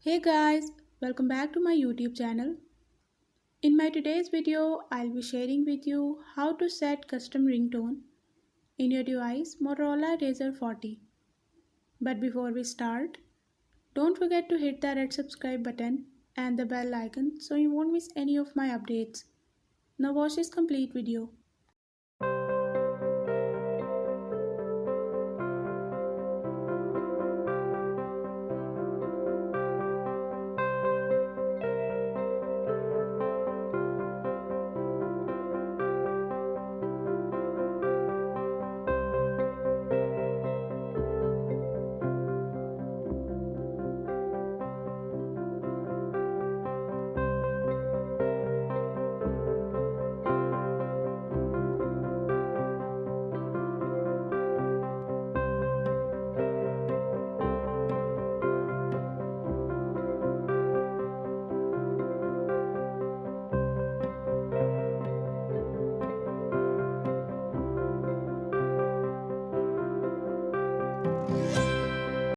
Hey guys, welcome back to my YouTube channel. In my today's video, I'll be sharing with you how to set custom ringtone in your device Motorola Razr 40. But before we start, don't forget to hit the red subscribe button and the bell icon so you won't miss any of my updates. Now watch this complete video.